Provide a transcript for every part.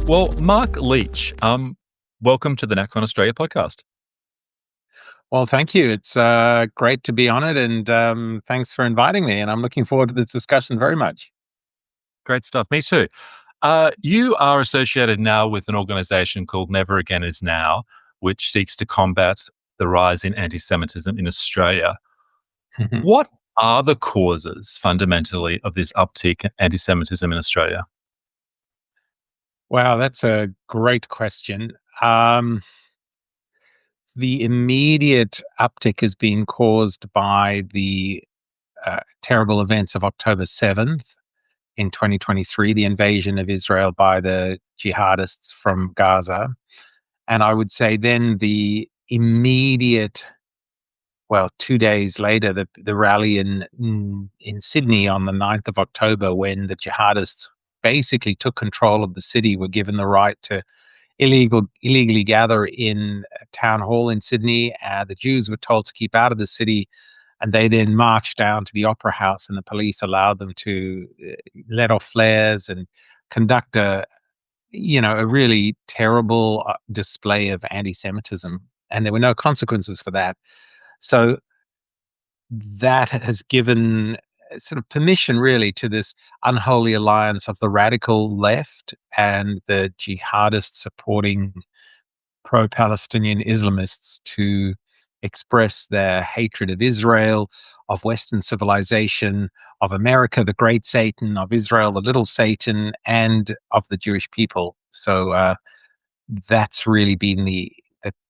Well, Mark Leach, welcome to the NACON Australia podcast. Well, thank you. It's great to be on it, and thanks for inviting me. And I'm looking forward to this discussion very much. Great stuff. Me too. You are associated now with an organization called Never Again Is Now, which seeks to combat the rise in anti-Semitism in Australia. What are the causes, fundamentally, of this uptick in anti-Semitism in Australia? Wow, that's a great question. Um, the immediate uptick has been caused by the terrible events of October 7th in 2023, the invasion of Israel by the jihadists from Gaza. And I would say then the immediate 2 days later, the rally in Sydney on the 9th of October, when the jihadists basically took control of the city, were given the right to illegally gather in a town hall in Sydney. The Jews were told to keep out of the city, and they then marched down to the Opera House, and the police allowed them to let off flares and conduct a really terrible display of anti-Semitism, and there were no consequences for that. So that has given sort of permission really to this unholy alliance of the radical left and the jihadist supporting pro-Palestinian Islamists to express their hatred of Israel, of Western civilization, of America, the great Satan, of Israel, the little Satan, and of the Jewish people. So that's really been the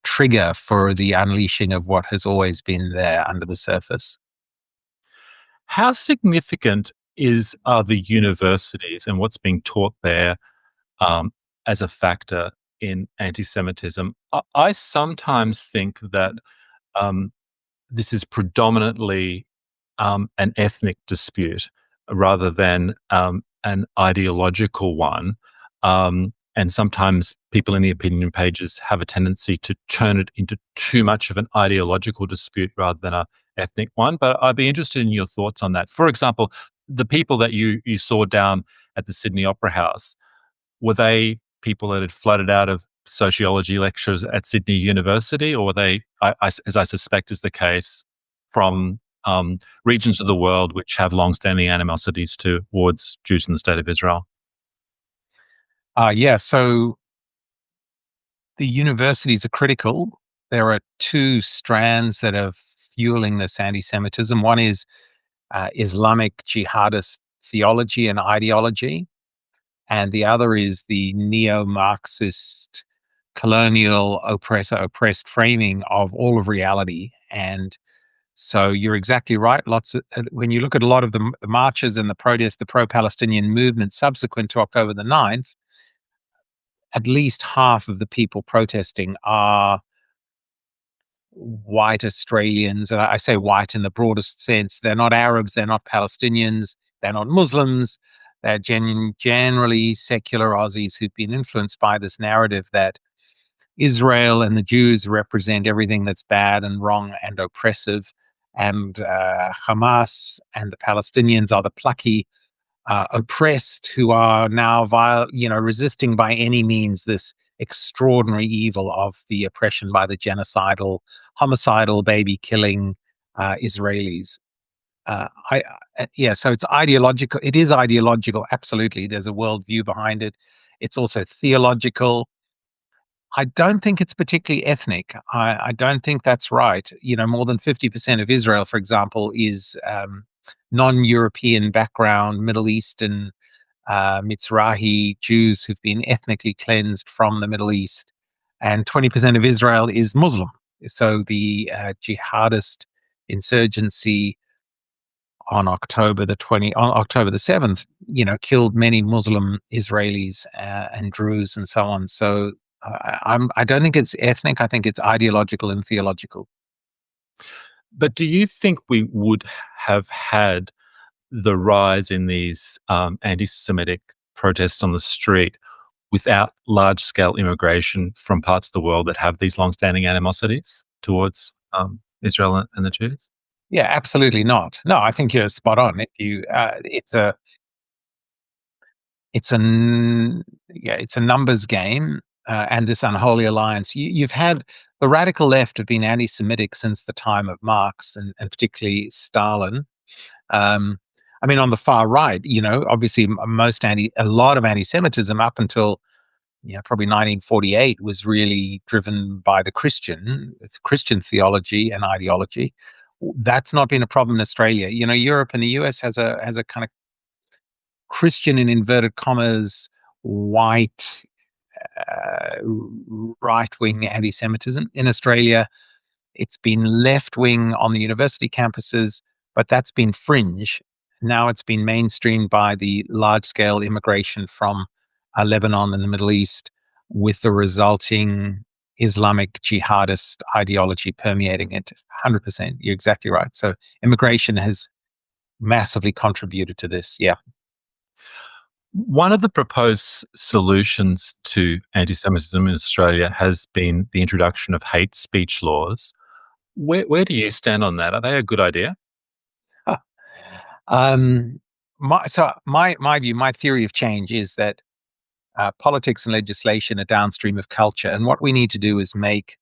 trigger for the unleashing of what has always been there under the surface. How significant are the universities and what's being taught there um, as a factor in anti-Semitism? I sometimes think that um, this is predominantly an ethnic dispute rather than an ideological one. And sometimes people in the opinion pages have a tendency to turn it into too much of an ideological dispute rather than a ethnic one. But I'd be interested in your thoughts on that. For example, the people that you saw down at the Sydney Opera House, were they people that had flooded out of sociology lectures at Sydney University, or were they, as I suspect is the case, from regions of the world which have long-standing animosities towards Jews in the state of Israel? So the universities are critical. There are two strands that are fueling this anti-Semitism. One is Islamic jihadist theology and ideology, and the other is the neo-Marxist colonial oppressed framing of all of reality. And so you're exactly right. When you look at a lot of the marches and the protests, the pro-Palestinian movement subsequent to October the 9th, at least half of the people protesting are white Australians. And I say white in the broadest sense. They're not Arabs, they're not Palestinians, they're not Muslims. They're generally secular Aussies who've been influenced by this narrative that Israel and the Jews represent everything that's bad and wrong and oppressive, and Hamas and the Palestinians are the plucky oppressed who are now resisting by any means this extraordinary evil of the oppression by the homicidal, baby killing Israelis. So it's ideological. It is ideological, absolutely. There's a worldview behind it. It's also theological. I don't think it's particularly ethnic. I don't think that's right. More than 50% of Israel, for example, is non-European background, Middle Eastern, Mizrahi Jews who've been ethnically cleansed from the Middle East, and 20% of Israel is Muslim. So the jihadist insurgency on October the 7th, killed many Muslim Israelis and Druze and so on. So I don't think it's ethnic. I think it's ideological and theological. But do you think we would have had the rise in these anti-Semitic protests on the street without large-scale immigration from parts of the world that have these long-standing animosities towards Israel and the Jews? Yeah, absolutely not. No, I think you're spot on. If you, it's a it's a numbers game, and this unholy alliance. You've had the radical left have been anti-Semitic since the time of Marx and particularly Stalin. Um, I mean, on the far right, obviously a lot of anti-Semitism up until probably 1948 was really driven by it's Christian theology and ideology. That's not been a problem in Australia. Europe and the US has a kind of Christian in inverted commas white right wing anti Semitism. In Australia, it's been left wing on the university campuses, but that's been fringe. Now it's been mainstreamed by the large scale immigration from Lebanon and the Middle East, with the resulting Islamic jihadist ideology permeating it. 100%. You're exactly right. So immigration has massively contributed to this. Yeah. One of the proposed solutions to anti-Semitism in Australia has been the introduction of hate speech laws. Where do you stand on that? Are they a good idea? Um, my view, my theory of change is that politics and legislation are downstream of culture, and what we need to do is make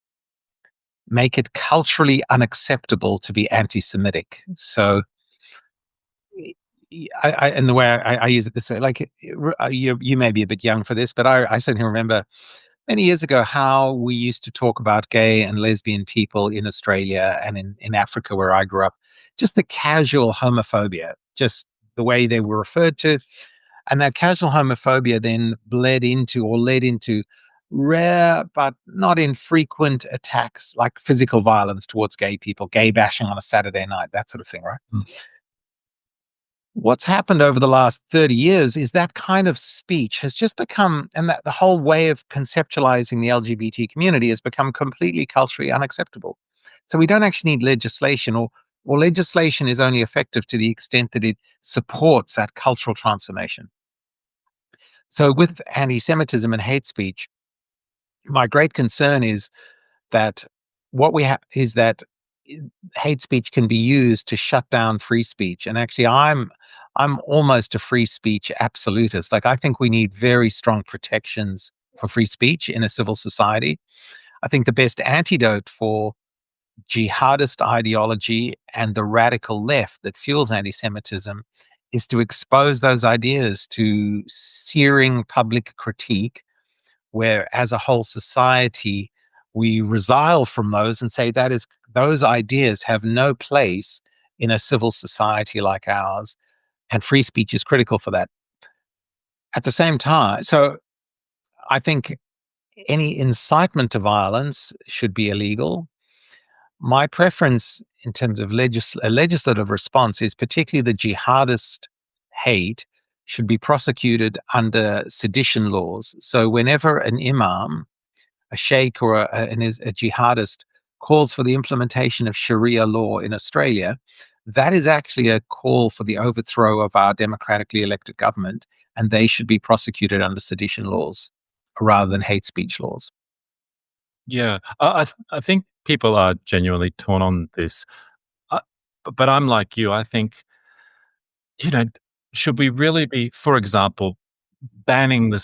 it culturally unacceptable to be anti-Semitic. So, and the way I use it this way, like you may be a bit young for this, but I certainly remember many years ago how we used to talk about gay and lesbian people in Australia and in Africa where I grew up, just the casual homophobia, just the way they were referred to. And that casual homophobia then led into rare but not infrequent attacks like physical violence towards gay people, gay bashing on a Saturday night, that sort of thing, right? Mm. What's happened over the last 30 years is that kind of speech has just become, and that the whole way of conceptualizing the LGBT community has become completely culturally unacceptable. So we don't actually need legislation, or legislation is only effective to the extent that it supports that cultural transformation. So with anti-Semitism and hate speech, my great concern is that what we have is that i- hate speech can be used to shut down free speech. And actually, I'm almost a free speech absolutist. Like I think we need very strong protections for free speech in a civil society. I think the best antidote for jihadist ideology and the radical left that fuels anti-Semitism is to expose those ideas to searing public critique, where as a whole society we resile from those and say those ideas have no place in a civil society like ours, and free speech is critical for that. At the same time, so I think any incitement to violence should be illegal. My preference in terms of a legislative response is particularly the jihadist hate should be prosecuted under sedition laws. So whenever an imam, a sheikh, or a jihadist calls for the implementation of Sharia law in Australia, that is actually a call for the overthrow of our democratically elected government, and they should be prosecuted under sedition laws rather than hate speech laws. Yeah, I think people are genuinely torn on this, uh, but I'm like you. I think, you know, should we really be, for example, banning the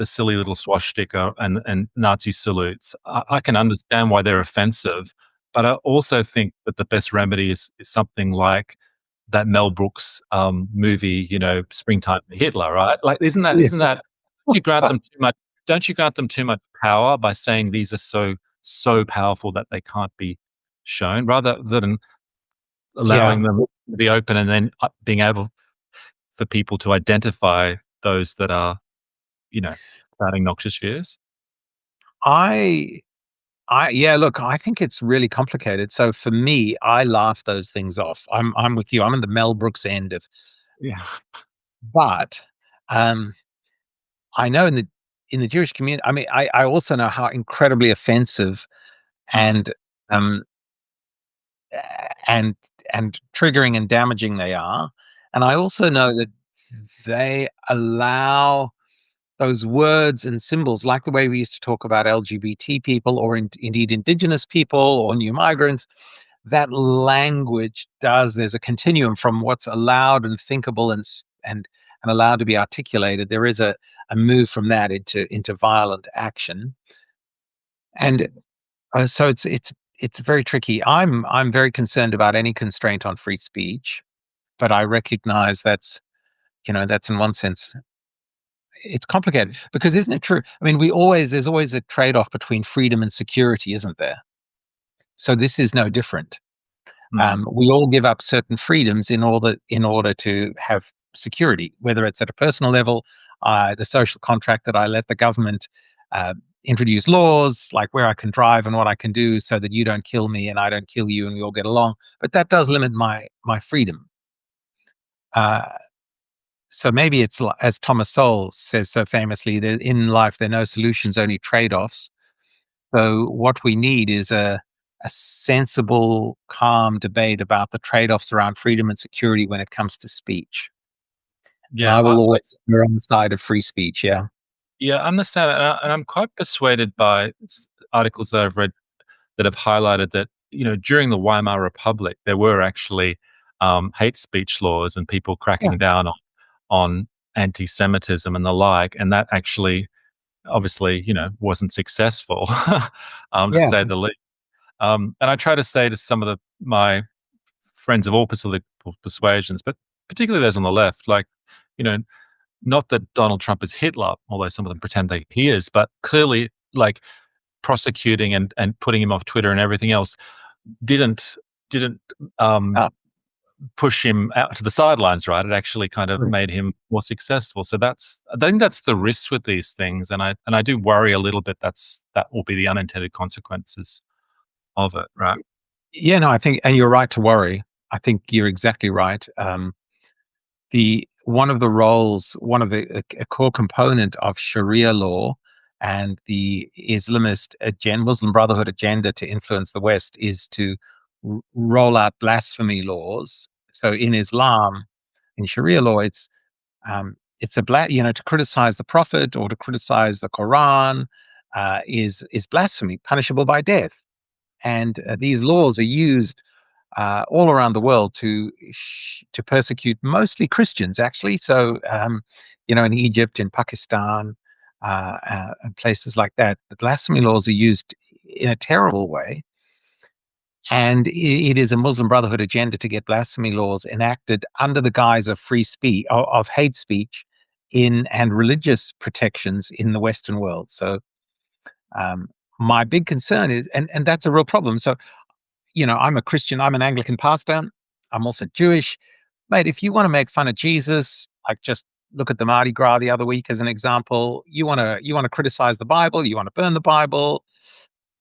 silly little swastika and Nazi salutes? I can understand why they're offensive, but I also think that the best remedy is something like that Mel Brooks, movie, Springtime for Hitler, right? Like, isn't that don't you grant them too much don't you grant them too much power by saying these are so powerful that they can't be shown, rather than Yeah, allowing them to be open and then, being able for people to identify those that are, you know, spouting noxious views? I yeah, look, I think it's really complicated. So for me, I laugh those things off. I'm with you. I'm in the Mel Brooks end of, Yeah. but um, I know in the Jewish community. I mean, I also know how incredibly offensive Mm. and um and triggering and damaging they are, and I also know that they allow those words and symbols, like the way we used to talk about LGBT people, or indeed indigenous people or new migrants. That language does, there's a continuum from what's allowed and thinkable and and allowed to be articulated, there is a move from that into violent action. And so it's very tricky. I'm very concerned about any constraint on free speech, but I recognize that's in one sense it's complicated because isn't it true? I mean, there's always a trade-off between freedom and security, isn't there? So this is no different. Mm. We all give up certain freedoms in order to have security, whether it's at a personal level, the social contract that I let the government uh, introduce laws like where I can drive and what I can do so that you don't kill me and I don't kill you and we all get along. But that does limit my freedom. Uh, so maybe it's as Thomas Sowell says so famously that in life there are no solutions, only trade-offs. So what we need is a sensible, calm debate about the trade-offs around freedom and security when it comes to speech. And Yeah, I will always err on the side of free speech. Yeah. yeah, I understand, and I'm quite persuaded by articles that I've read that have highlighted that during the Weimar Republic there were actually hate speech laws and people Yeah. cracking down on anti-Semitism and the like, and that actually obviously wasn't successful, to Yeah. say the least. And I try to say to some of my friends of all political persuasions, but particularly those on the left, like, you know, not that Donald Trump is Hitler, although some of them pretend that he is, but clearly, like, prosecuting and putting him off Twitter and everything else didn't um, Uh, push him out to the sidelines, right? It actually kind of right. made him more successful. So I think that's the risk with these things, and I do worry a little bit that will be the unintended consequences of it, right? Yeah. No, I think, and you're right to worry. I think you're exactly right. The one of the roles, one of a core component of Sharia law and the Islamist agenda, Muslim Brotherhood agenda to influence the West is to roll out blasphemy laws. So in Islam, in Sharia law, it's to criticize the Prophet or to criticize the Quran is blasphemy, punishable by death. And these laws are used all around the world to persecute mostly Christians, actually. So, in Egypt, in Pakistan, and places like that, the blasphemy laws are used in a terrible way. And it is a Muslim Brotherhood agenda to get blasphemy laws enacted under the guise of free speech, of hate speech, and religious protections in the Western world. So, um, my big concern is, and that's a real problem. So, I'm a Christian, I'm an Anglican pastor, I'm also Jewish. Mate, if you want to make fun of Jesus, like just look at the Mardi Gras the other week as an example. You want to criticize the Bible, you want to burn the Bible,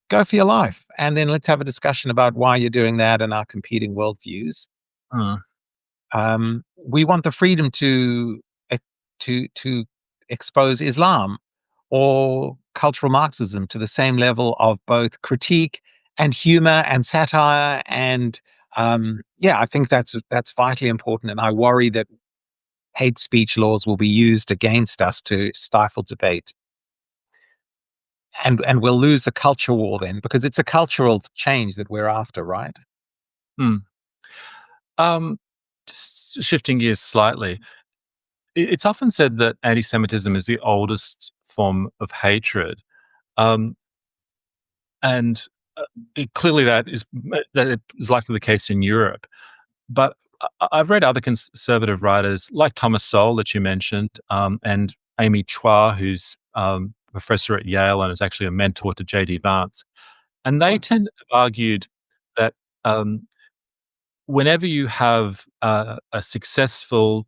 go for your life. And then let's have a discussion about why you're doing that and our competing worldviews. Mm, We want the freedom to expose Islam or cultural Marxism to the same level of both critique and humor and satire. And I think that's vitally important. And I worry that hate speech laws will be used against us to stifle debate. And we'll lose the culture war then because it's a cultural change that we're after, right? mm. Um, just shifting gears slightly, it's often said that anti-Semitism is the oldest form of hatred, um, and clearly that is likely the case in Europe. But I've read other conservative writers like Thomas Sowell that you mentioned, and Amy Chua, who's professor at Yale and is actually a mentor to J.D. Vance, and they tend to have argued that um, whenever you have a successful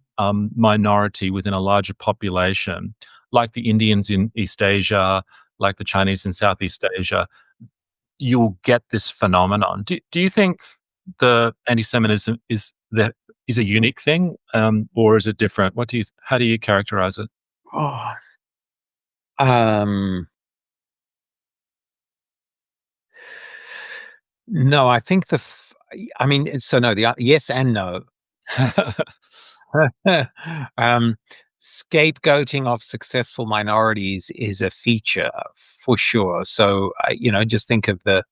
minority within a larger population, like the Indians in East Asia, like the Chinese in Southeast Asia, you'll get this phenomenon. Do you think the anti-Semitism is a unique thing, or is it different? How do you characterize it? Oh, um, no, I think I mean, so no, yes and no. um, Scapegoating of successful minorities is a feature for sure. So, just think of the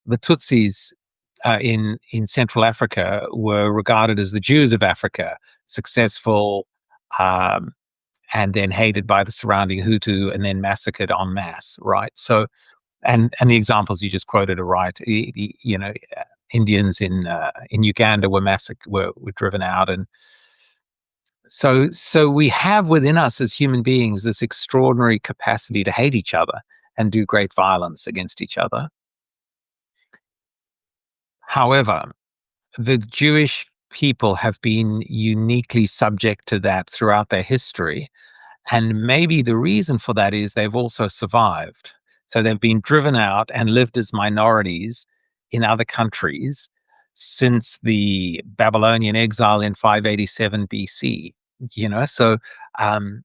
Tutsis in Central Africa were regarded as the Jews of Africa, successful, um, and then hated by the surrounding Hutu and then massacred en masse, right? So, and the examples you just quoted are right. Indians in Uganda were driven out, and so we have within us as human beings this extraordinary capacity to hate each other and do great violence against each other. However, the Jewish people have been uniquely subject to that throughout their history. And maybe the reason for that is they've also survived. So they've been driven out and lived as minorities in other countries since the Babylonian exile in 587 BC. So um,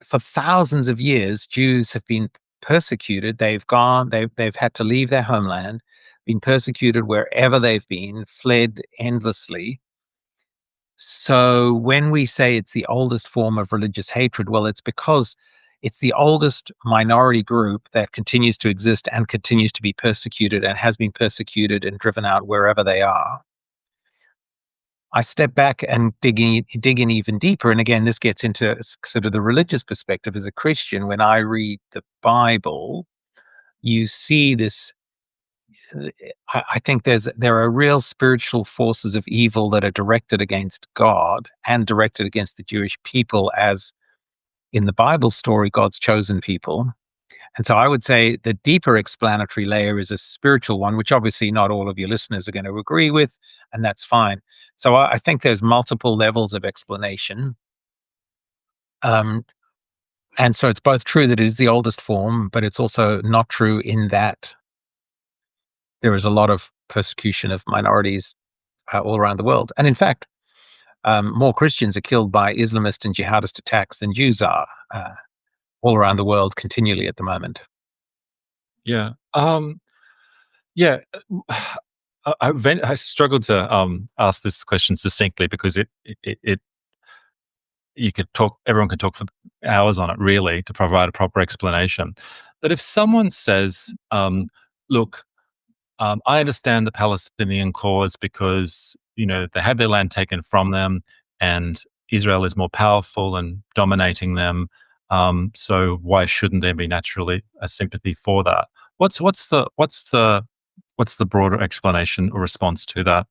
for thousands of years, Jews have been persecuted. They've had to leave their homeland, been persecuted wherever they've been, fled endlessly. So when we say it's the oldest form of religious hatred, well, it's because it's the oldest minority group that continues to exist and continues to be persecuted and has been persecuted and driven out wherever they are. I step back and dig in even deeper. And again, this gets into sort of the religious perspective. As a Christian, when I read the Bible, you see this. I think there are real spiritual forces of evil that are directed against God and directed against the Jewish people, as in the Bible story, God's chosen people. And so I would say the deeper explanatory layer is a spiritual one, which obviously not all of your listeners are going to agree with, and that's fine. So I think there's multiple levels of explanation. Um, and so it's both true that it is the oldest form, but it's also not true in that there is a lot of persecution of minorities all around the world. And in fact, more Christians are killed by Islamist and jihadist attacks than Jews are all around the world continually at the moment. Yeah. Yeah. I struggled to ask this question succinctly because it you could talk. Everyone could talk for hours on it, really, to provide a proper explanation. But if someone says, "Look, I understand the Palestinian cause because they had their land taken from them, and Israel is more powerful and dominating them. So why shouldn't there be naturally a sympathy for that?" What's the broader explanation or response to that?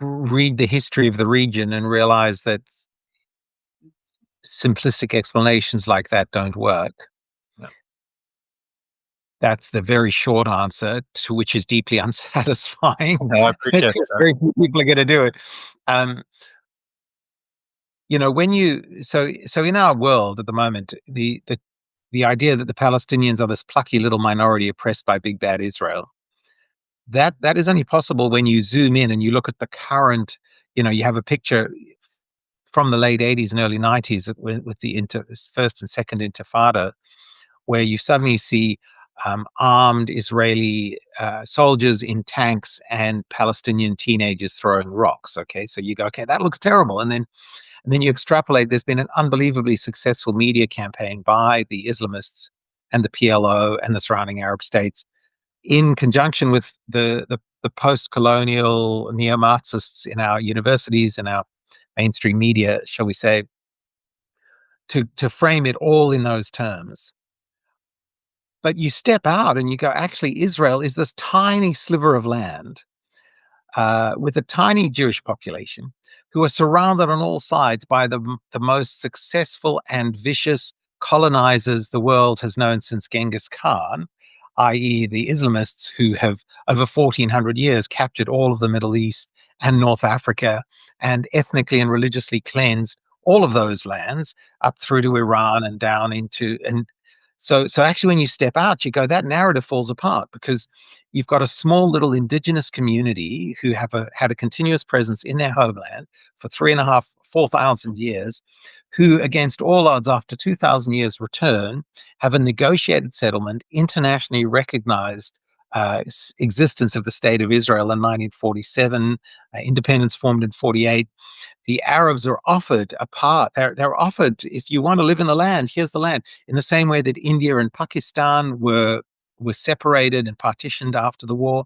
Read the history of the region and realize that simplistic explanations like that don't work. Yeah. That's the very short answer, to which is deeply unsatisfying. No, I appreciate Because that. very few people are going to do it. Um, when so in our world at the moment, the idea that the Palestinians are this plucky little minority oppressed by big bad Israel, that is only possible when you zoom in and you look at the current. You have a picture from the late 80s and early 90s with the first and second Intifada, where you suddenly see armed Israeli soldiers in tanks and Palestinian teenagers throwing rocks. Okay, so you go, okay, that looks terrible, and then you extrapolate. There's been an unbelievably successful media campaign by the Islamists and the PLO and the surrounding Arab states, in conjunction with the post-colonial neo-Marxists in our universities and our mainstream media, shall we say, to frame it all in those terms. But you step out and you go, actually, Israel is this tiny sliver of land with a tiny Jewish population who are surrounded on all sides by the most successful and vicious colonizers the world has known since Genghis Khan, i.e., the Islamists, who have over 1400 years captured all of the Middle East and North Africa and ethnically and religiously cleansed all of those lands up through to Iran and down into. And so actually, when you step out, you go, that narrative falls apart, because you've got a small little indigenous community who had a continuous presence in their homeland for 3.5, 4,000 years, who, against all odds, after 2,000 years return, have a negotiated settlement, internationally recognized existence of the state of Israel in 1947, independence formed in 48. The Arabs are offered a part. They're offered, if you want to live in the land, here's the land. In the same way that India and Pakistan were separated and partitioned after the war,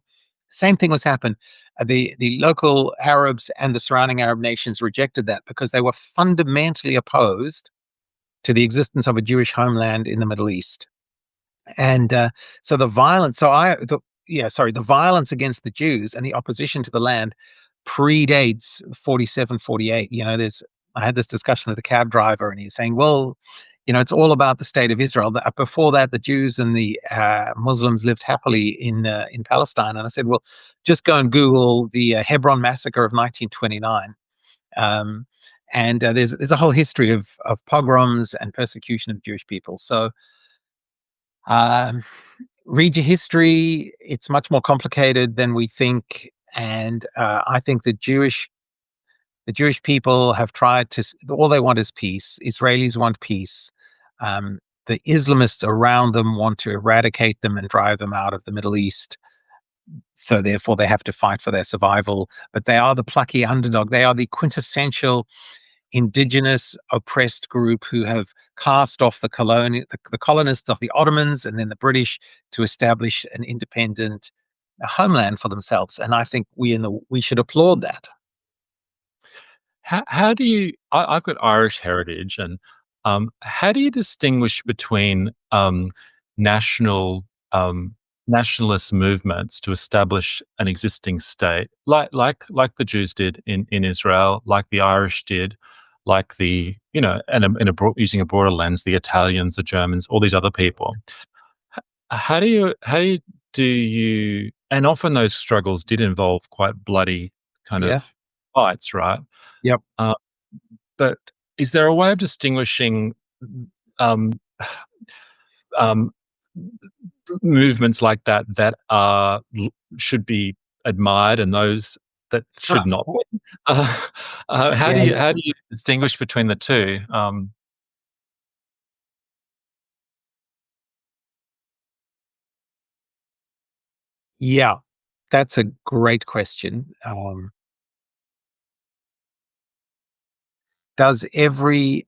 Same thing was happened. The local Arabs and the surrounding Arab nations rejected that because they were fundamentally opposed to the existence of a Jewish homeland in the Middle East. And so the violence, so I, the, yeah, sorry, the violence against the Jews and the opposition to the land predates 47, 48. I had this discussion with a cab driver, and he was saying, well, it's all about the state of Israel. Before that, the Jews and the Muslims lived happily in Palestine. And I said, well, just go and Google the Hebron massacre of 1929. Um, and there's a whole history of pogroms and persecution of Jewish people. So um, read your history. It's much more complicated than we think. And I think the Jewish people have tried to, all they want is peace. Israelis want peace. The Islamists around them want to eradicate them and drive them out of the Middle East. So therefore, they have to fight for their survival. But they are the plucky underdog. They are the quintessential indigenous oppressed group who have cast off the colonists of the Ottomans and then the British to establish an independent homeland for themselves. And I think we should applaud that. How do you? I've got Irish heritage, and how do you distinguish between national nationalist movements to establish an existing state, like the Jews did in Israel, like the Irish did, like using a broader lens, the Italians, the Germans, all these other people. How do you? And often those struggles did involve quite bloody kind Yeah. of fights, right? Yep. Uh, but is there a way of distinguishing um, um, movements like that should be admired and those that Huh. should not be? Uh, how do Yeah. you how do you distinguish between the two? Yeah. That's a great question. Does every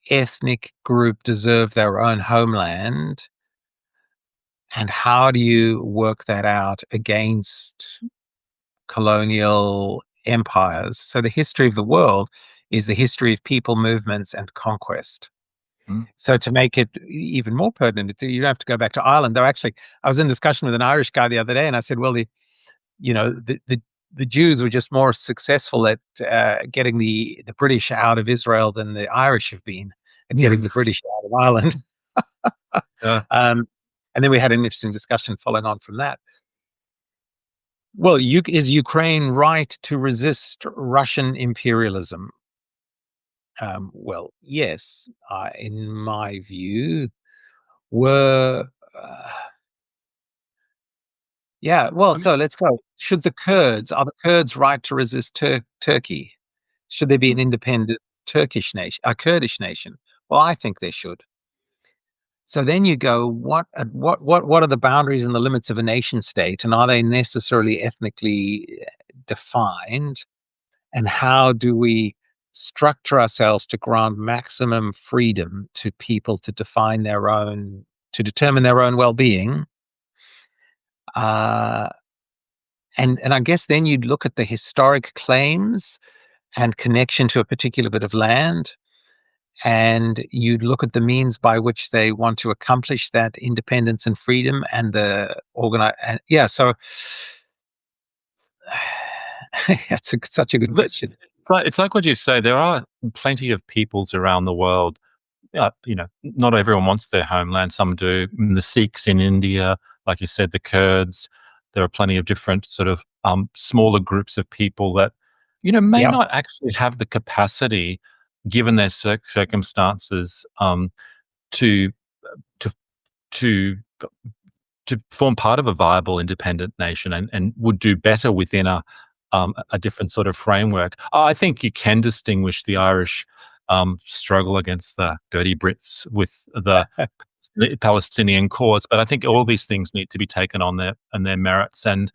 ethnic group deserve their own homeland? And how do you work that out against colonial empires? So, the history of the world is the history of people, movements, and conquest. Mm, So, to make it even more pertinent, you don't have to go back to Ireland. Though, actually, I was in discussion with an Irish guy the other day, and I said, well, you know, the, the, the Jews were just more successful at getting the British out of Israel than the Irish have been at getting the British out of Ireland. yeah. Um, and then we had an interesting discussion following on from that. Well, is Ukraine right to resist Russian imperialism? Well, yes, in my view, were yeah. Well, I mean, so let's go. Are the Kurds right to resist Turkey? Should there be an mm, independent Turkish nation, a Kurdish nation? Well, I think there should. So then you go, what are the boundaries and the limits of a nation state, and are they necessarily ethnically defined? And how do we structure ourselves to grant maximum freedom to people to determine their own well-being? Uh, and I guess then you'd look at the historic claims and connection to a particular bit of land, and you'd look at the means by which they want to accomplish that independence and freedom and yeah, so that's such a good but question. it's like what you say. There are plenty of peoples around the world. Not everyone wants their homeland. Some do. The Sikhs in India, like you said, the Kurds. There are plenty of different sort of smaller groups of people that may Yeah. not actually have the capacity, given their circumstances, to to to to form part of a viable independent nation, and would do better within a different sort of framework. I think you can distinguish the Irish struggle against the dirty Brits with the Palestinian cause, but I think all these things need to be taken on their merits. And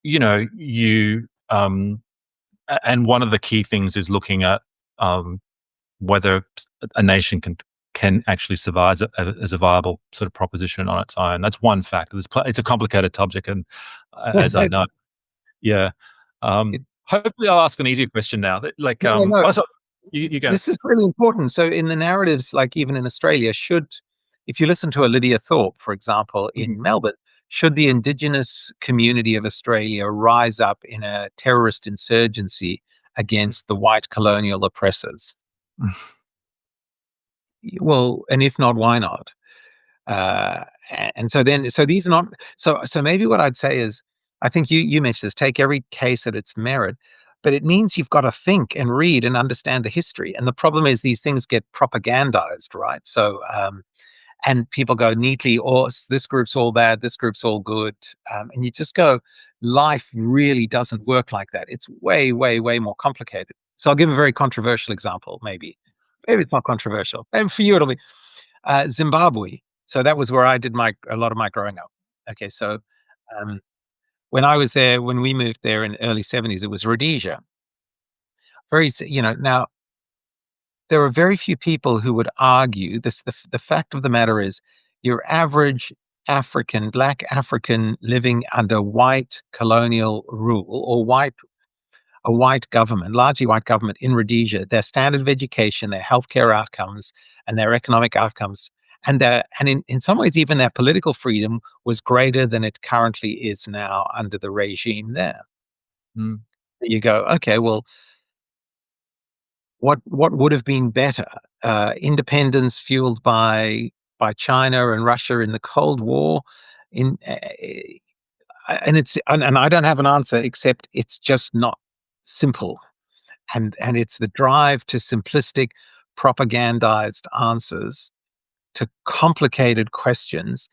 you know, you and one of the key things is looking at whether a nation can actually survive as a viable sort of proposition on its own. That's one factor. It's a complicated subject, and as I know. Yeah. It, Hopefully, I'll ask an easier question now. Like, no, no, oh, so you go. this is really important. So in the narratives, like even in Australia, if you listen to a Lydia Thorpe, for example, Mhm. in Melbourne, should the Indigenous community of Australia rise up in a terrorist insurgency against the white colonial oppressors? Well, and if not, why not? Uh, and so these are not, so maybe what I'd say is, I think you mentioned this, take every case at its merit, but it means you've got to think and read and understand the history. And the problem is these things get propagandized, right? So and people go neatly, or this group's all bad, this group's all good, and you just go, life really doesn't work like that. It's way, way, way more complicated. So I'll give a very controversial example. Maybe it's not controversial, and for you it'll be Zimbabwe. So that was where I did a lot of my growing up. Okay, so um, when I was there, when we moved there in early '70s, it was Rhodesia. Now there are very few people who would argue this. The fact of the matter is, your average Black African living under white colonial rule or a white government, largely white government in Rhodesia, their standard of education, their healthcare outcomes, and their economic outcomes, in some ways even their political freedom was greater than it currently is now under the regime there. Mm. You go, okay, well, what would have been better? Independence fueled by China and Russia in the Cold War, in and I don't have an answer except it's just not simple. And it's the drive to simplistic, propagandized answers to complicated questions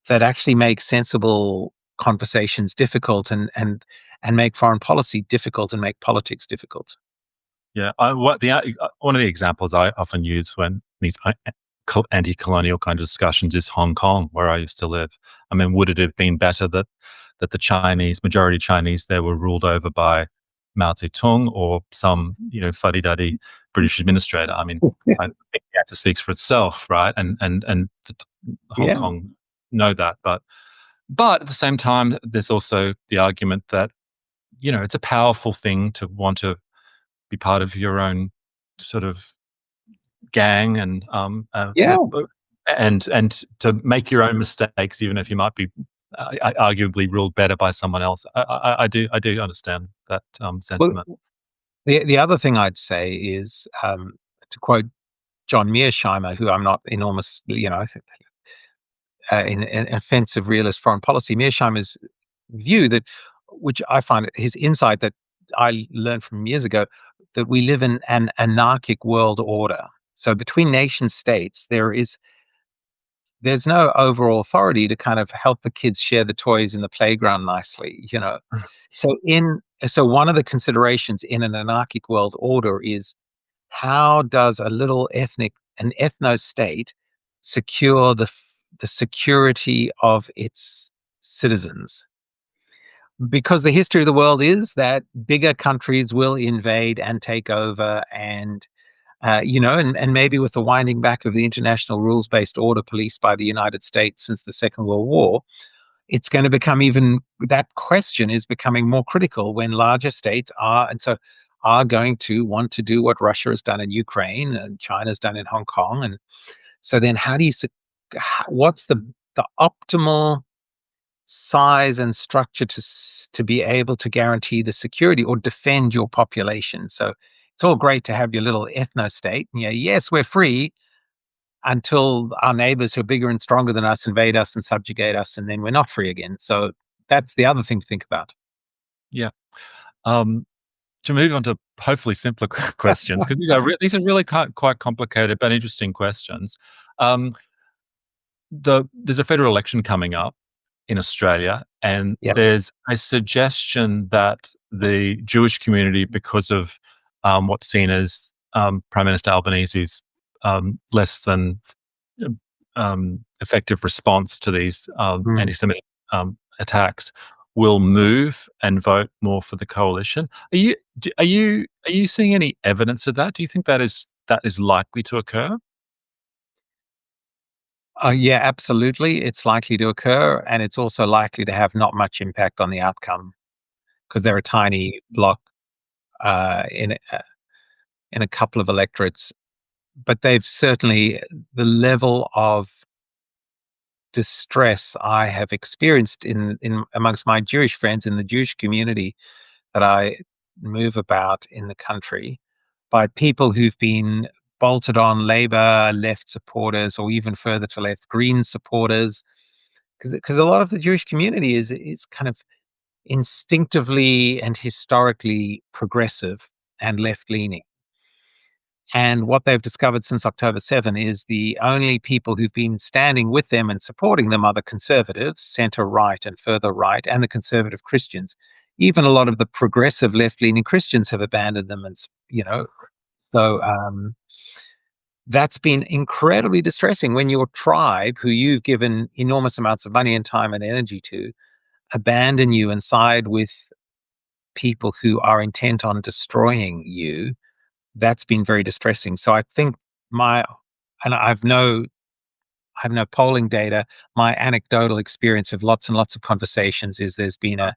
that actually make sensible conversations difficult and make foreign policy difficult and make politics difficult. Yeah, one of the examples I often use when these anti-colonial kind of discussions is Hong Kong, where I used to live. I mean, would it have been better that the Chinese majority Chinese there were ruled over by Mao Zedong or some fuddy-duddy British administrator? I mean, I think the answer speaks for itself, right? Hong Yeah. Kong know that, but at the same time, there's also the argument that it's a powerful thing to want to be part of your own sort of gang Yeah. and to make your own mistakes, even if you might be arguably ruled better by someone else. I do understand that Well, sentiment. the other thing I'd say is, to quote John Mearsheimer, who I'm not enormous, I think, in an offensive realist foreign policy, Mearsheimer's view that, which I find his insight that I learned from years ago, that we live in an anarchic world order. So between nation states, there's no overall authority to kind of help the kids share the toys in the playground nicely. So one of the considerations in an anarchic world order is, how does an ethno state secure the security of its citizens? Because the history of the world is that bigger countries will invade and take over, and maybe with the winding back of the international rules-based order policed by the United States since the Second World War, it's going to become that question is becoming more critical when larger states are going to want to do what Russia has done in Ukraine and China's done in Hong Kong. And so then what's the optimal size and structure to be able to guarantee the security or defend your population? So it's all great to have your little ethno state. Yeah, yes, we're free until our neighbors who are bigger and stronger than us invade us and subjugate us, and then we're not free again. So that's the other thing to think about. Yeah. Um, to move on to hopefully simpler questions, because these are really quite complicated but interesting questions. Um, there's a federal election coming up in Australia, and Yeah. there's a suggestion that the Jewish community, because of what's seen as Prime Minister Albanese's less than effective response to these Mm. anti-Semitic attacks, will move and vote more for the coalition. Are you seeing any evidence of that? Do you think that is likely to occur? Yeah, absolutely. It's likely to occur, and it's also likely to have not much impact on the outcome. because they're a tiny bloc in a couple of electorates. But they've certainly the level of distress I have experienced in amongst my Jewish friends in the Jewish community that I move about in the country by people who've been bolted on Labour, left supporters, or even further to left, Green supporters, because a lot of the Jewish community is kind of instinctively and historically progressive and left leaning. And what they've discovered since October 7 is the only people who've been standing with them and supporting them are the conservatives, center right and further right, and the conservative Christians. Even a lot of the progressive left leaning Christians have abandoned them. So that's been incredibly distressing when your tribe, who you've given enormous amounts of money and time and energy to, abandon you and side with people who are intent on destroying you. That's been very distressing. So I think my and I have no polling data. My anecdotal experience of lots and lots of conversations is there's been a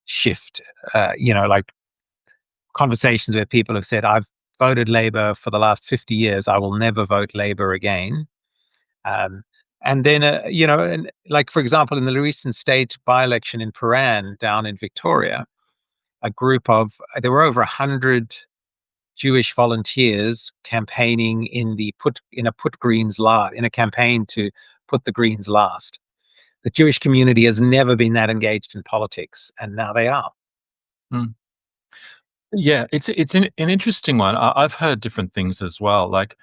shift. Like conversations where people have said, "I've voted Labor for the last 50 years. I will never vote Labor again." Um, and then, and like for example, in the recent state by-election in Paran down in Victoria, there were over 100 Jewish volunteers campaigning in a campaign to put the Greens last. The Jewish community has never been that engaged in politics, and now they are. Mm. Yeah, it's an interesting one. I've heard different things as well. Like,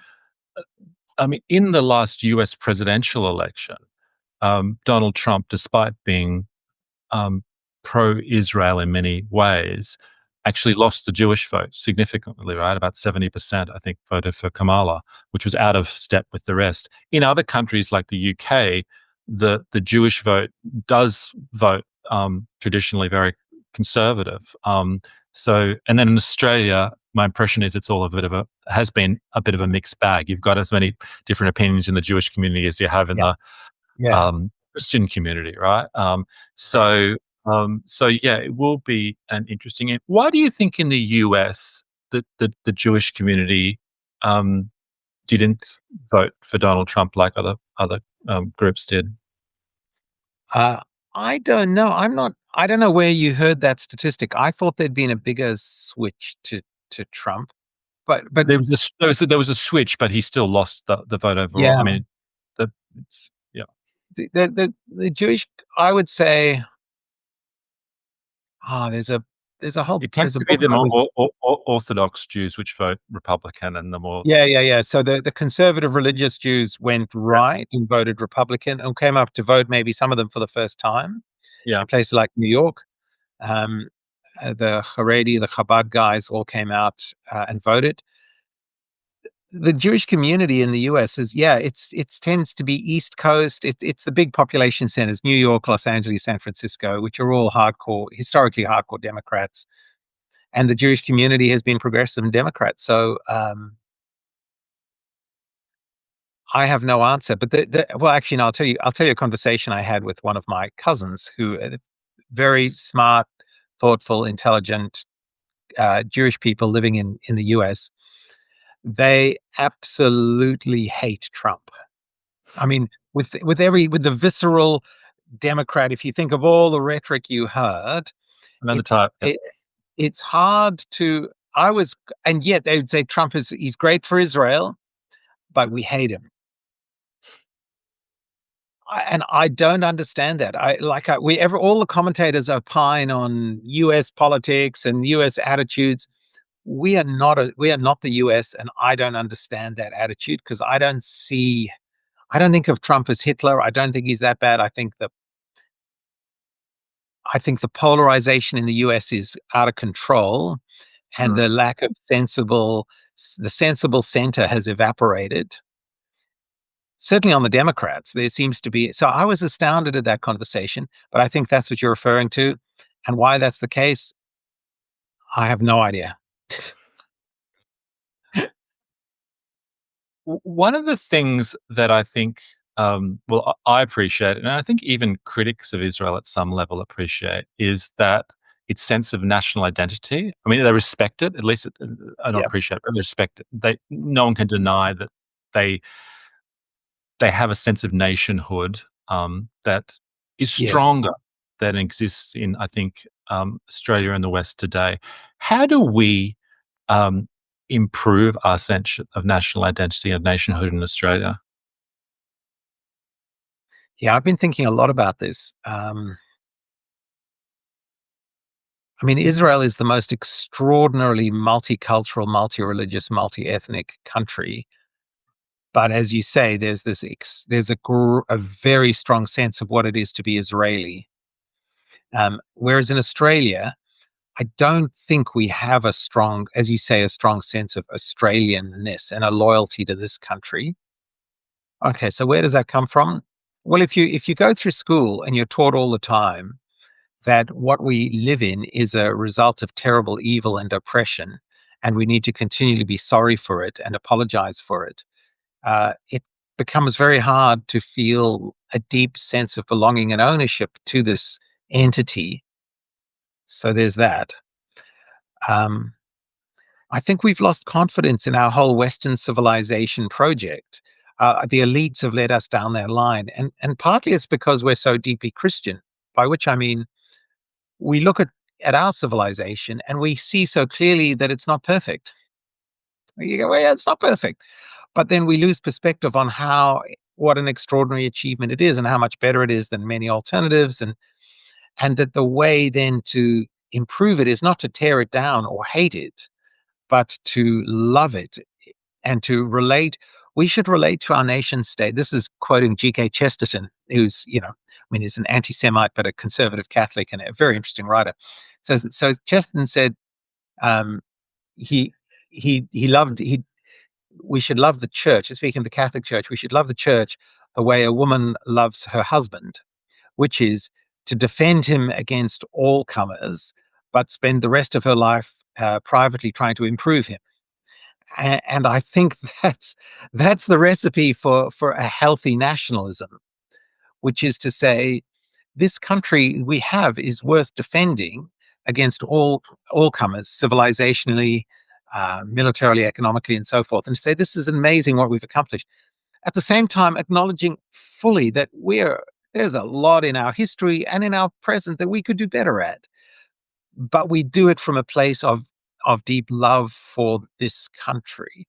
I mean, in the last U.S. presidential election, Donald Trump, despite being um, pro-Israel in many ways, actually lost the Jewish vote significantly, right? About 70%, I think, voted for Kamala, which was out of step with the rest. In other countries like the UK, the Jewish vote does vote traditionally very conservative. And then in Australia, my impression is it's all has been a bit of a mixed bag. You've got as many different opinions in the Jewish community as you have in Yeah, the yeah. Christian community, right? Right. So yeah, it will be an interesting. Why do you think in the US that the Jewish community um, didn't vote for Donald Trump like other groups did? Uh, I don't know. I don't know where you heard that statistic. I thought there'd been a bigger switch to Trump, but There was a switch, but he still lost the vote overall. I yeah, mean, yeah. the Jewish, I would say, It tends there's a to be book the I more was Orthodox Jews which vote Republican, and the more yeah. So the conservative religious Jews went yeah, right and voted Republican and came up to vote, maybe some of them for the first time yeah. in places like New York. Um, the Haredi, the Chabad guys all came out and voted. The Jewish community in the US is, yeah, it tends to be East Coast. It's the big population centers, New York, Los Angeles, San Francisco, which are all historically hardcore Democrats. And the Jewish community has been progressive and Democrat. So I have no answer. But well, actually, no, I'll tell you a conversation I had with one of my cousins who are very smart, thoughtful, intelligent Jewish people living in the US. They absolutely hate Trump. I mean, with the visceral Democrat, if you think of all the rhetoric you heard, Another it's type. Yeah. it, it's hard to. I was, and yet they would say Trump he's great for Israel, but we hate him. And I don't understand that. All the commentators opine on U.S. politics and U.S. attitudes. We are not the U.S. and I don't understand that attitude because I don't think of Trump as Hitler. I don't think he's that bad. I think the polarization in the US is out of control and Mm. the lack of the sensible center has evaporated. Certainly on the Democrats, there seems to be. So I was astounded at that conversation, but I think that's what you're referring to. And why that's the case, I have no idea. One of the things that I think, I appreciate, and I think even critics of Israel at some level appreciate, is that its sense of national identity. I mean, they respect it, at least I don't Yeah. appreciate it, but they respect it. No one can deny that they they have a sense of nationhood, that is Yes. stronger than exists in, I think, Australia and the West today. How do we um, improve our sense of national identity and nationhood in Australia? Yeah, I've been thinking a lot about this. I mean, Israel is the most extraordinarily multicultural, multi-religious, multi-ethnic country. But as you say, there's a very strong sense of what it is to be Israeli. Whereas in Australia, I don't think we have a strong, as you say, a strong sense of Australianness and a loyalty to this country. Okay, so where does that come from? Well, if you go through school and you're taught all the time that what we live in is a result of terrible evil and oppression, and we need to continually be sorry for it and apologize for it, it becomes very hard to feel a deep sense of belonging and ownership to this entity. So there's that. Um, I think we've lost confidence in our whole Western civilization project. The elites have led us down that line, and partly it's because we're so deeply Christian. By which I mean, we look at our civilization and we see so clearly that it's not perfect. You go, well, yeah, it's not perfect, but then we lose perspective on how what an extraordinary achievement it is, and how much better it is than many alternatives, and that the way then to improve it is not to tear it down or hate it, but to love it and to relate. We should relate to our nation state. This is quoting G.K. Chesterton, who's, I mean, he's an anti Semite, but a conservative Catholic and a very interesting writer. So Chesterton said, um, he, we should love the church. Speaking of the Catholic Church, we should love the church the way a woman loves her husband, which is to defend him against all comers, but spend the rest of her life privately trying to improve him. And I think that's the recipe for a healthy nationalism, which is to say, this country we have is worth defending against all comers, civilizationally, militarily, economically, and so forth, and say this is amazing what we've accomplished. At the same time, acknowledging fully that there's a lot in our history and in our present that we could do better at, but we do it from a place of deep love for this country.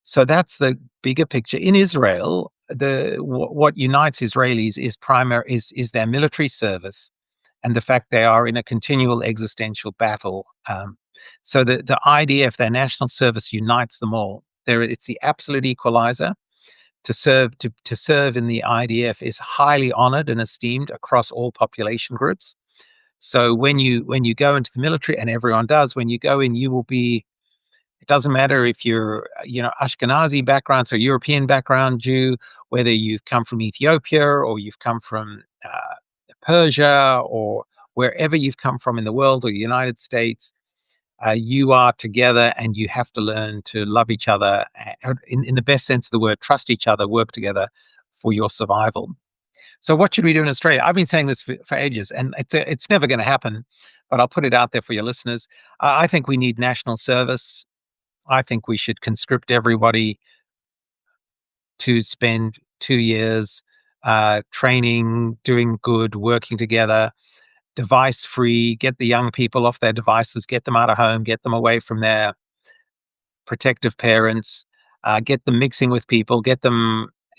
So that's the bigger picture. In Israel, what unites Israelis is their military service and the fact they are in a continual existential battle. So the IDF, their national service, unites them all. It's the absolute equalizer. To serve in the IDF is highly honored and esteemed across all population groups. So when you go into the military, and everyone does, when you go in, you will be. It doesn't matter if you're, Ashkenazi background, so European background Jew, whether you've come from Ethiopia or you've come from Persia or wherever you've come from in the world or the United States, you are together and you have to learn to love each other, in the best sense of the word, trust each other, work together for your survival. So what should we do in Australia? I've been saying this for ages, and it's never going to happen, but I'll put it out there for your listeners. I think we need national service. I think we should conscript everybody to spend 2 years training, doing good, working together, device free, get the young people off their devices, get them out of home, get them away from their protective parents, get them mixing with people,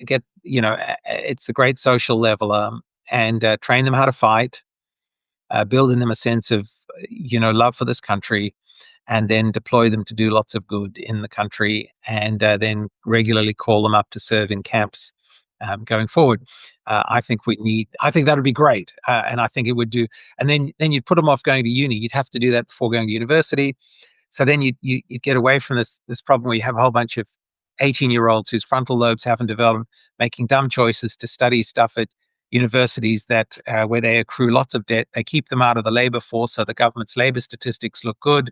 it's a great social leveler, and train them how to fight, build in them a sense of, love for this country, and then deploy them to do lots of good in the country, and then regularly call them up to serve in camps going forward. I think that would be great, and I think it would do. And then you'd put them off going to uni. You'd have to do that before going to university. So then you get away from this problem where you have a whole bunch of 18-year-olds whose frontal lobes haven't developed, making dumb choices to study stuff at universities that where they accrue lots of debt. They keep them out of the labor force, so the government's labor statistics look good.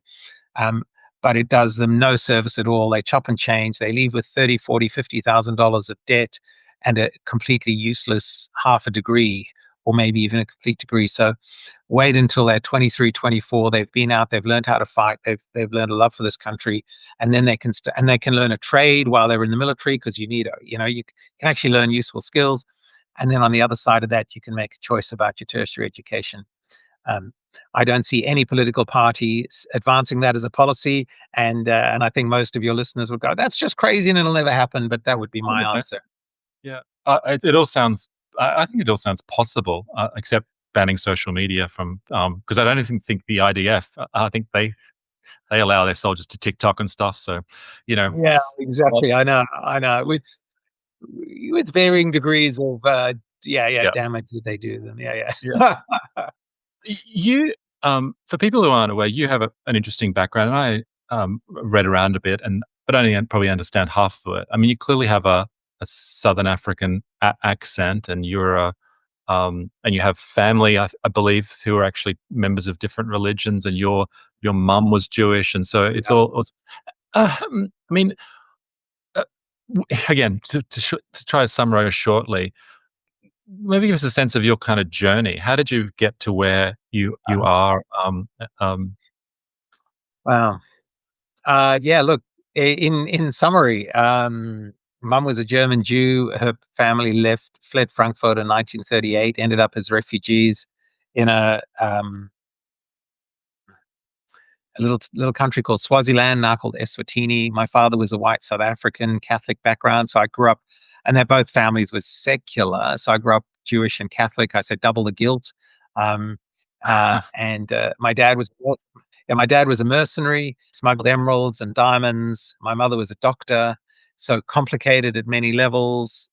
Um, but it does them no service at all. They chop and change. They leave with 30, 40, $50,000 of debt and a completely useless half a degree or maybe even a complete degree. So wait until they're 23, 24. They've been out, they've learned how to fight, they've learned a love for this country, and then they can learn a trade while they're in the military, because you can actually learn useful skills. And then on the other side of that, you can make a choice about your tertiary education. Um, I don't see any political party advancing that as a policy, and I think most of your listeners would go, "That's just crazy, and it'll never happen." But that would be Oh, my no. answer. Yeah. It all sounds I think it all sounds possible, except banning social media from, because I don't even think the IDF, I think they allow their soldiers to TikTok and stuff, so, you know, Yeah, well, exactly. I know. With varying degrees of yeah, damage that they do them. Yeah, yeah. yeah. You, for people who aren't aware, you have an interesting background, and I read around a bit, but only probably understand half of it. I mean, you clearly have a Southern African accent, and and you have family, I believe, who are actually members of different religions, and your mum was Jewish, and so I mean, uh, again, to try to summarize shortly, maybe give us a sense of your kind of journey. How did you get to where you Uh, are? Um, wow. Yeah. Look, in summary, Mum was a German Jew. Her family fled Frankfurt in 1938. Ended up as refugees in a little country called Swaziland, now called Eswatini. My father was a white South African Catholic background, so I grew up, and they're both families were secular. So I grew up Jewish and Catholic. I said double the guilt. Um, and my dad was a mercenary, smuggled emeralds and diamonds. My mother was a doctor, so complicated at many levels.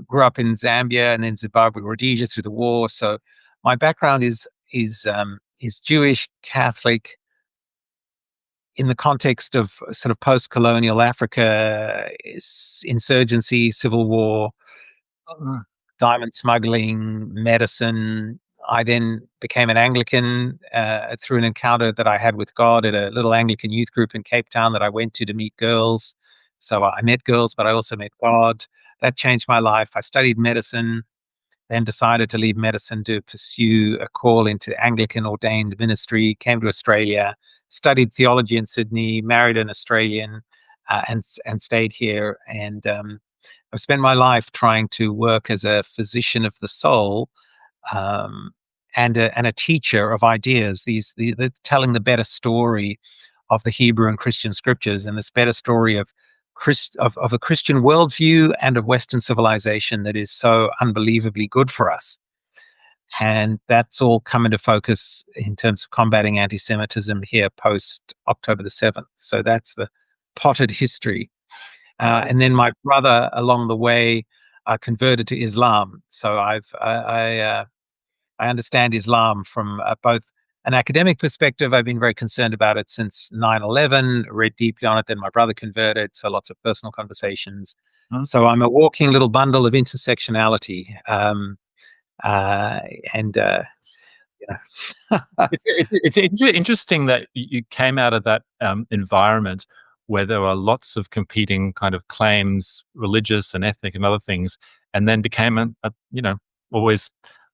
Grew up in Zambia and then Zimbabwe, Rhodesia through the war. So my background is Jewish, Catholic, in the context of sort of post-colonial Africa, insurgency, civil war, diamond smuggling, medicine. I then became an Anglican through an encounter that I had with God at a little Anglican youth group in Cape Town that I went to meet girls. So I met girls, but I also met God. That changed my life. I studied medicine, then decided to leave medicine to pursue a call into Anglican ordained ministry, came to Australia, studied theology in Sydney, married an Australian, and stayed here. And I've spent my life trying to work as a physician of the soul, um, and a teacher of ideas. Telling the better story of the Hebrew and Christian scriptures, and this better story of of a Christian worldview and of Western civilization that is so unbelievably good for us. And that's all come into focus in terms of combating anti-Semitism here post October the 7th. So that's the potted history. And then my brother along the way converted to Islam. So I understand Islam from both an academic perspective. I've been very concerned about it since 9/11, read deeply on it. Then my brother converted, so lots of personal conversations. mm. So I'm a walking little bundle of intersectionality. Uh, and, you know, It's interesting that you came out of that environment where there were lots of competing kind of claims, religious and ethnic and other things, and then became always,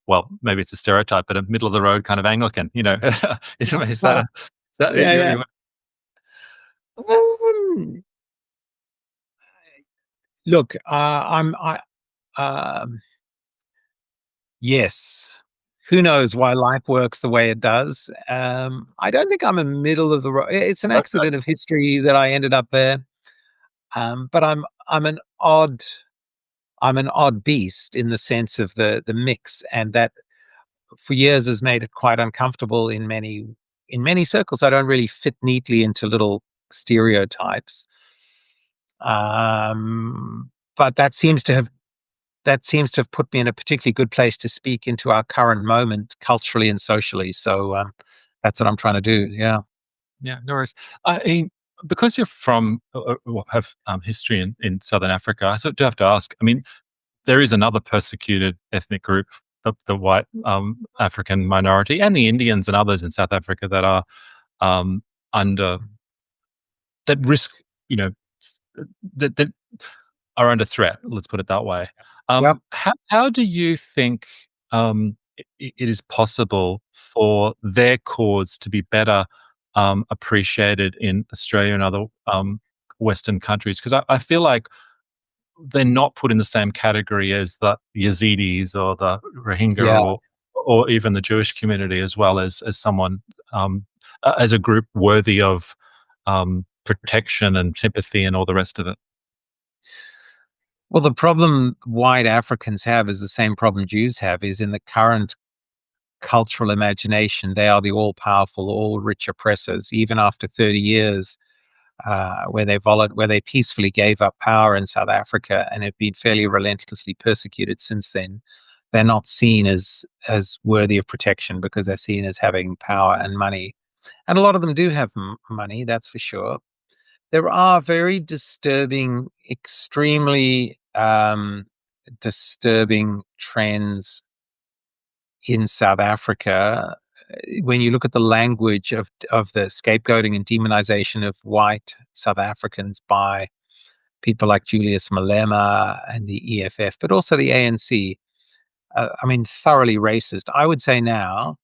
well, maybe it's a stereotype, but a middle of the road kind of Anglican. Is that yeah, yeah. Um, Look, um, yes. Who knows why life works the way it does? I don't think I'm a middle of the road. It's an okay? accident of history that I ended up there. But I'm an odd I'm an odd beast in the sense of the mix, and that for years has made it quite uncomfortable in many circles. I don't really fit neatly into little stereotypes. But that seems to have put me in a particularly good place to speak into our current moment culturally and socially. So that's what I'm trying to do. Yeah. Yeah, no worries. I mean, because you're from well, have history in Southern Africa, I sort of do have to ask. I mean, there is another persecuted ethnic group, the white African minority, and the Indians and others in South Africa that are um, under that risk, you know, that are under threat. Let's put it that way. Yep. How do you think it is possible for their cause to be better appreciated in Australia and other Western countries? Because I feel like they're not put in the same category as the Yazidis or the Yeah. Rohingya or even the Jewish community, as well as someone as a group worthy of protection and sympathy and all the rest of it. Well, the problem white Africans have is the same problem Jews have, is in the current cultural imagination, they are the all-powerful, all-rich oppressors, even after 30 years, where they peacefully gave up power in South Africa and have been fairly relentlessly persecuted since then. They're not seen as worthy of protection because they're seen as having power and money. And a lot of them do have money, that's for sure. There are very disturbing, extremely disturbing trends in South Africa. When you look at the language of the scapegoating and demonization of white South Africans by people like Julius Malema and the EFF, but also the ANC, I mean, thoroughly racist. I would say now,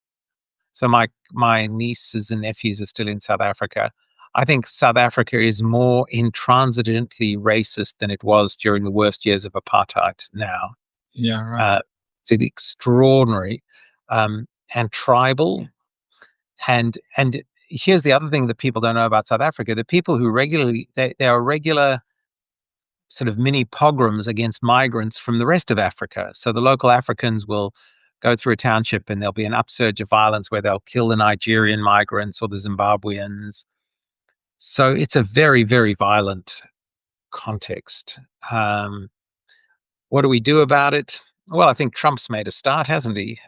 so my nieces and nephews are still in South Africa. I think South Africa is more intransigently racist than it was during the worst years of apartheid now. Yeah, right. Uh, it's extraordinary, and tribal. And here's the other thing that people don't know about South Africa: the people who regularly there are regular sort of mini pogroms against migrants from the rest of Africa. So the local Africans will go through a township and there'll be an upsurge of violence where they'll kill the Nigerian migrants or the Zimbabweans. So it's a very, very violent context. What do we do about it? Well, I think Trump's made a start, hasn't he?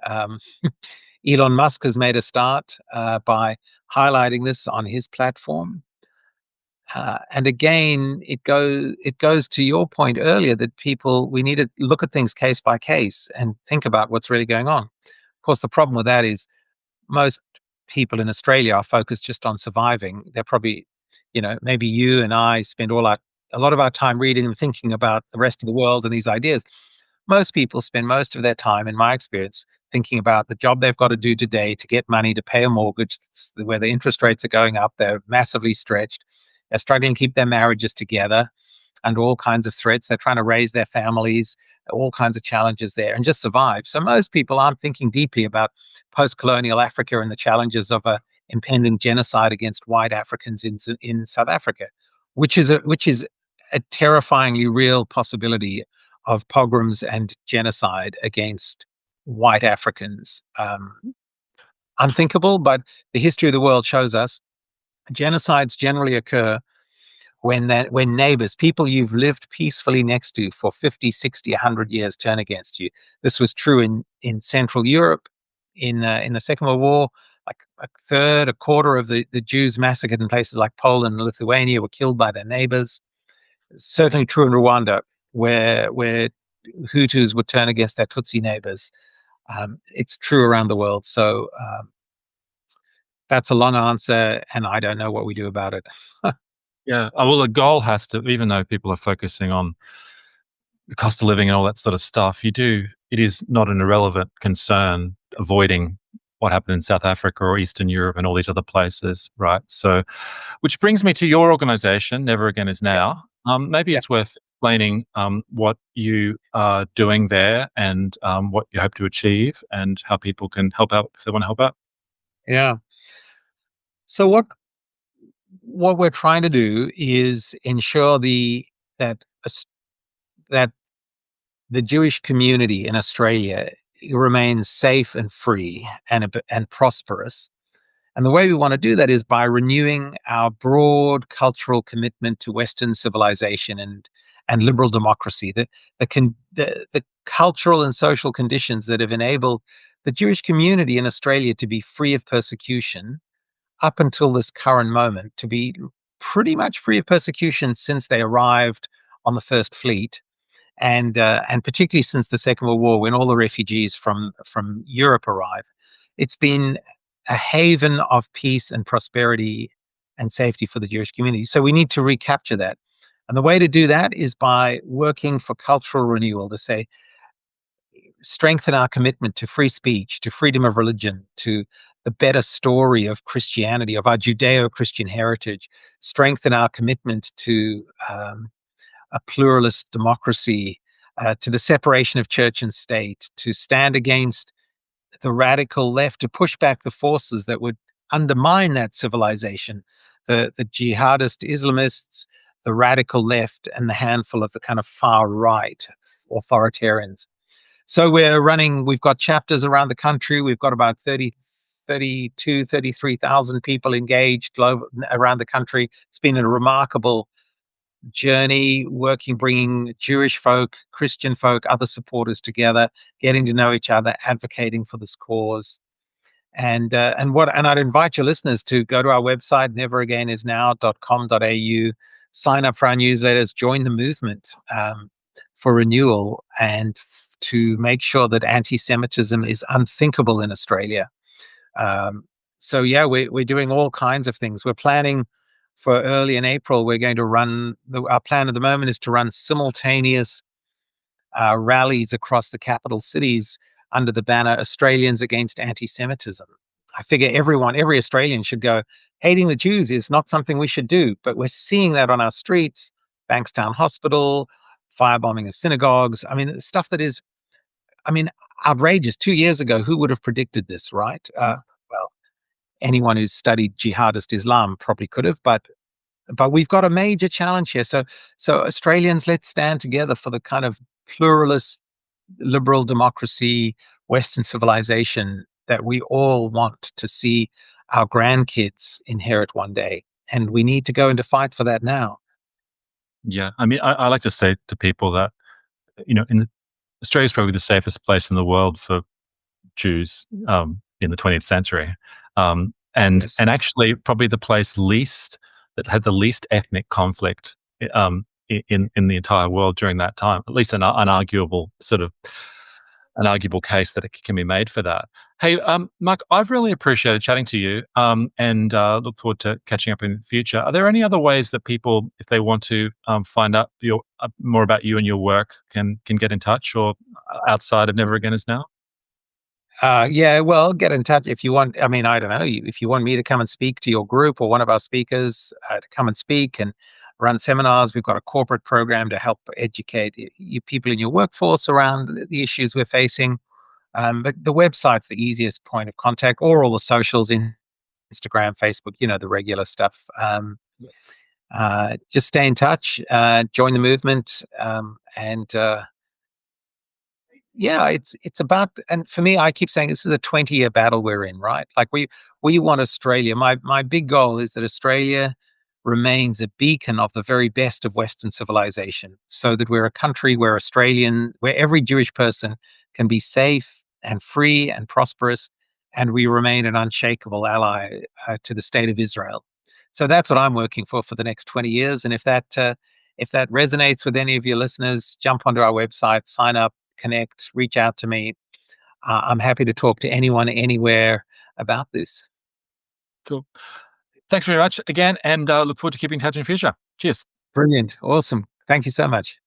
Elon Musk has made a start by highlighting this on his platform. And again, it goes to your point earlier that we need to look at things case by case and think about what's really going on. Of course, the problem with that is most people in Australia are focused just on surviving. They're probably, maybe you and I spend a lot of our time reading and thinking about the rest of the world and these ideas. Most people spend most of their time, in my experience, thinking about the job they've got to do today to get money to pay a mortgage, where the interest rates are going up. They're massively stretched. They're struggling to keep their marriages together under all kinds of threats. They're trying to raise their families, all kinds of challenges there, and just survive. So most people aren't thinking deeply about post-colonial Africa and the challenges of a impending genocide against white Africans in South Africa, which is a terrifyingly real possibility of pogroms and genocide against white Africans. Unthinkable, but the history of the world shows us genocides generally occur when neighbors, people you've lived peacefully next to for 50, 60, 100 years, turn against you. This was true in Central Europe in the Second World War. Like a quarter of the Jews massacred in places like Poland and Lithuania were killed by their neighbors. Certainly true in Rwanda, where Hutus would turn against their Tutsi neighbors. It's true around the world. So that's a long answer, and I don't know what we do about it. Yeah. Well, the goal has to, even though people are focusing on the cost of living and all that sort of stuff, it is not an irrelevant concern avoiding what happened in South Africa or Eastern Europe and all these other places, right? So, which brings me to your organization, Never Again Is Yeah, Now. Maybe yeah, it's worth explaining what you are doing there and what you hope to achieve and how people can help out if they want to help out. yeah. So what we're trying to do is ensure that Aus- that the Jewish community in Australia remains safe and free and prosperous. And the way we want to do that is by renewing our broad cultural commitment to Western civilization and liberal democracy. The cultural and social conditions that have enabled the Jewish community in Australia to be free of persecution up until this current moment, to be pretty much free of persecution since they arrived on the First Fleet, and particularly since the Second World War, when all the refugees from Europe arrived. It's been a haven of peace and prosperity and safety for the Jewish community. So we need to recapture that. And the way to do that is by working for cultural renewal, to say, strengthen our commitment to free speech, to freedom of religion, to the better story of Christianity, of our Judeo Christian heritage, strengthen our commitment to a pluralist democracy, to the separation of church and state, to stand against the radical left, to push back the forces that would undermine that civilization, the jihadist Islamists, the radical left, and the handful of the kind of far right authoritarians. So we've got chapters around the country. We've got about 33,000 people engaged around the country. It's been a remarkable journey, bringing Jewish folk, Christian folk, other supporters together, getting to know each other, advocating for this cause. And I'd invite your listeners to go to our website, neveragainisnow.com.au, sign up for our newsletters, join the movement for renewal, and to make sure that anti-Semitism is unthinkable in Australia. So yeah, we're doing all kinds of things. We're planning for early in April. We're going to our plan at the moment is to run simultaneous rallies across the capital cities under the banner Australians Against Anti-Semitism. I figure every Australian should go, hating the Jews is not something we should do, but we're seeing that on our streets, Bankstown Hospital, firebombing of synagogues. I mean, stuff that is, outrageous. 2 years ago, who would have predicted this, right? Well, anyone who's studied jihadist Islam probably could have, but we've got a major challenge here. So Australians, let's stand together for the kind of pluralist, liberal democracy, Western civilization that we all want to see our grandkids inherit one day. And we need to go into fight for that now. Yeah, I mean, I like to say to people that, Australia is probably the safest place in the world for Jews in the 20th century, Yes. and actually probably the place that had the least ethnic conflict in the entire world during that time. At least an arguable case that it can be made for that. Hey, Mark, I've really appreciated chatting to you, and look forward to catching up in the future. Are there any other ways that people, if they want to find out more about you and your work, can get in touch, or outside of Never Again Is Now? Yeah, well, get in touch if you want. I mean, I don't know, if you want me to come and speak to your group or one of our speakers to come and speak and run seminars. We've got a corporate program to help educate you people in your workforce around the issues we're facing. But the website's the easiest point of contact, or all the socials in Instagram, Facebook, the regular stuff. Just stay in touch, join the movement, and yeah, it's about, and for me, I keep saying this is a 20-year battle we're in, right? Like we want Australia. My big goal is that Australia remains a beacon of the very best of Western civilization, so that we're a country where every Jewish person can be safe and free and prosperous, and we remain an unshakable ally to the state of Israel. So that's what I'm working for the next 20 years. And if that resonates with any of your listeners, jump onto our website, sign up, connect, reach out to me. I'm happy to talk to anyone, anywhere about this. Cool. Thanks very much again, and look forward to keeping in touch in the future. Cheers. Brilliant. Awesome. Thank you so much.